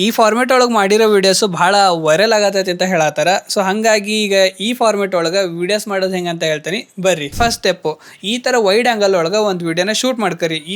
ಈ ಫಾರ್ಮೆಟ್ ಒಳಗೆ ಮಾಡಿರೋ ವಿಡಿಯೋಸ್ ಬಹಳ ವೈರಲ್ ಆಗತೈತಿ ಅಂತ ಹೇಳತ್ತಾರ. ಸೊ ಹಂಗಾಗಿ ಈಗ ಈ ಫಾರ್ಮೆಟ್ ಒಳಗೆ ವಿಡಿಯೋಸ್ ಮಾಡೋದು ಹೆಂಗೆ ಅಂತ ಹೇಳ್ತೀನಿ ಬರ್ರಿ. ಫಸ್ಟ್ ಸ್ಟೆಪ್, ಈ ತರ ವೈಡ್ ಆಂಗಲ್ ಒಳಗೆ ಒಂದು ವಿಡಿಯೋನ ಶೂಟ್ ಮಾಡ್ಕರಿ. ಈ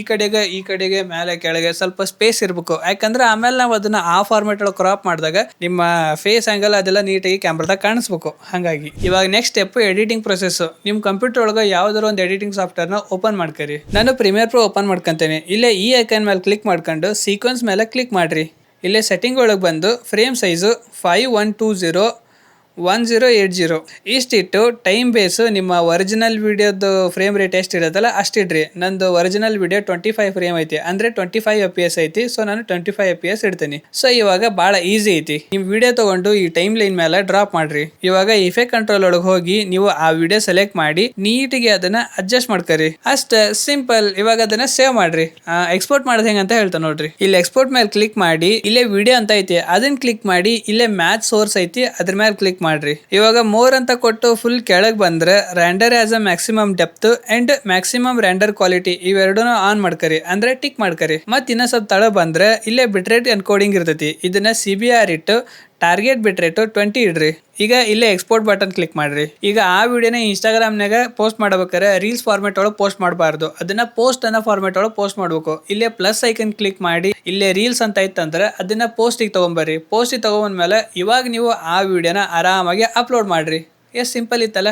ಕಡೆಗೆ ಮೇಲೆ ಕೆಳಗೆ ಸ್ವಲ್ಪ ಸ್ಪೇಸ್ ಇರಬೇಕು. ಯಾಕಂದ್ರೆ ಆಮೇಲೆ ನಾವು ಅದನ್ನ ಆ ಫಾರ್ಮೆಟ್ ಒಳಗೆ ಕ್ರಾಪ್ ಮಾಡಿದಾಗ ನಿಮ್ಮ ಫೇಸ್ ಆಂಗಲ್ ಅದೆಲ್ಲ ನೀಟಾಗಿ ಕ್ಯಾಮ್ರಾದಾಗ ಕಾಣಿಸ್ಬೇಕು. ಹಾಗಾಗಿ ಇವಾಗ ನೆಕ್ಸ್ಟ್ ಸ್ಟೆಪ್ ಎಡಿಟಿಂಗ್ ಪ್ರೊಸೆಸ್. ನಿಮ್ ಕಂಪ್ಯೂಟರ್ ಒಳಗೆ ಯಾವ್ದಾರ ಒಂದು ಎಡಿಟಿಂಗ್ ಸಾಫ್ಟ್ವೇರ್ ನ ಓಪನ್ ಮಾಡ್ಕರಿ. ನಾನು ಪ್ರೀಮಿಯರ್ ಪ್ರೋ ಓಪನ್ ಮಾಡ್ಕೊಂತೇನೆ. ಇಲ್ಲೇ ಈ ಐಕಾನ್ ಮೇಲೆ ಕ್ಲಿಕ್ ಮಾಡ್ಕೊಂಡು ಸೀಕ್ವೆನ್ಸ್ ಮೇಲೆ ಕ್ಲಿಕ್ ಮಾಡ್ರಿ. ಇಲ್ಲೇ ಸೆಟ್ಟಿಂಗ್ ಒಳಗೆ ಬಂದು ಫ್ರೇಮ್ ಸೈಜು 5120 1080 ಇಷ್ಟಿಟ್ಟು ಟೈಮ್ ಬೇಸು ನಿಮ್ಮ ಒರಿಜಿನಲ್ ವಿಡಿಯೋದು ಫ್ರೇಮ್ ರೇಟ್ ಎಷ್ಟು ಇರುತ್ತಲ್ಲ ಅಷ್ಟಿಡ್ರಿ. ನಂದು ಒರಿಜಿನಲ್ ವಿಡಿಯೋ 25 ಫ್ರೇಮ್ ಐತಿ, ಅಂದ್ರೆ 25 FPS ಐತಿ. ಸೊ ನಾನು 25 FPS ಇಡ್ತೀನಿ. ಸೊ ಇವಾಗ ಬಹಳ ಈಸಿ ಐತಿ. ನೀವು ವಿಡಿಯೋ ತಗೊಂಡು ಈ ಟೈಮ್ ಲೈನ್ ಮೇಲೆ ಡ್ರಾಪ್ ಮಾಡ್ರಿ. ಇವಾಗ ಇಫೆಕ್ಟ್ ಕಂಟ್ರೋಲ್ ಒಳಗೆ ಹೋಗಿ ನೀವು ಆ ವಿಡಿಯೋ ಸೆಲೆಕ್ಟ್ ಮಾಡಿ ನೀಟಿಗೆ ಅದನ್ನ ಅಡ್ಜಸ್ಟ್ ಮಾಡ್ಕರಿ. ಅಷ್ಟ ಸಿಂಪಲ್. ಇವಾಗ ಅದನ್ನ ಸೇವ್ ಮಾಡ್ರಿ. ಎಕ್ಸ್ಪೋರ್ಟ್ ಮಾಡೋದು ಹೆಂಗಂತ ಹೇಳ್ತಾ ನೋಡ್ರಿ. ಇಲ್ಲಿ ಎಕ್ಸ್ಪೋರ್ಟ್ ಮೇಲೆ ಕ್ಲಿಕ್ ಮಾಡಿ ಇಲ್ಲೇ ವಿಡಿಯೋ ಅಂತ ಐತಿ ಅದನ್ನ ಕ್ಲಿಕ್ ಮಾಡಿ. ಇಲ್ಲೇ ಮ್ಯಾಚ್ ಸೋರ್ಸ್ ಐತಿ ಅದ್ರ ಮೇಲೆ ಕ್ಲಿಕ್ ಮಾಡ್ರಿ. ಇವಾಗ ಮೋರ್ ಅಂತ ಕೊಟ್ಟು ಫುಲ್ ಕೆಳಗ್ ಬಂದ್ರೆ render as a maximum depth and maximum render quality ಇವೆರಡನ್ನು ಆನ್ ಮಾಡ್ಕರಿ, ಅಂದ್ರೆ ಟಿಕ್ ಮಾಡ್ಕರಿ. ಮತ್ ಇನ್ನ ಸ್ವಲ್ಪ ತಳ ಬಂದ್ರೆ ಇಲ್ಲೇ ಬಿಟ್ರೇಟ್ ಎನ್ಕೋಡಿಂಗ್ ಇರ್ತೈತಿ. ಇದನ್ನ CBR ಇಟ್ಟು ಟಾರ್ಗೆಟ್ ಬಿಟ್ರೇಟ್ 20 ಇಡ್ರಿ. ಈಗ ಇಲ್ಲೇ ಎಕ್ಸ್ಪೋರ್ಟ್ ಬಟನ್ ಕ್ಲಿಕ್ ಮಾಡ್ರಿ. ಈಗ ಆ ವಿಡಿಯೋನ ಇನ್ಸ್ಟಾಗ್ರಾಮ್ನಾಗ ಪೋಸ್ಟ್ ಮಾಡ್ಬೇಕಾದ್ರೆ ರೀಲ್ಸ್ ಫಾರ್ಮೆಟ್ ಒಳಗೆ ಪೋಸ್ಟ್ ಮಾಡಬಾರ್ದು. ಅದನ್ನ ಪೋಸ್ಟ್ ಅನ್ನೋ ಫಾರ್ಮೆಟ್ ಒಳಗೆ ಪೋಸ್ಟ್ ಮಾಡ್ಬೇಕು. ಇಲ್ಲೇ ಪ್ಲಸ್ ಐಕನ್ ಕ್ಲಿಕ್ ಮಾಡಿ ಇಲ್ಲೇ ರೀಲ್ಸ್ ಅಂತ ಇತ್ತಂದ್ರೆ ಅದನ್ನ ಪೋಸ್ಟಿಗೆ ತಗೊಂಬರ್ರಿ. ಪೋಸ್ಟಿಗೆ ತಗೊಂಡ್ಮೇಲೆ ಇವಾಗ ನೀವು ಆ ವಿಡಿಯೋನ ಆರಾಮಾಗಿ ಅಪ್ಲೋಡ್ ಮಾಡ್ರಿ. ಎಷ್ಟು ಸಿಂಪಲ್ ಇತ್ತಲ್ಲ.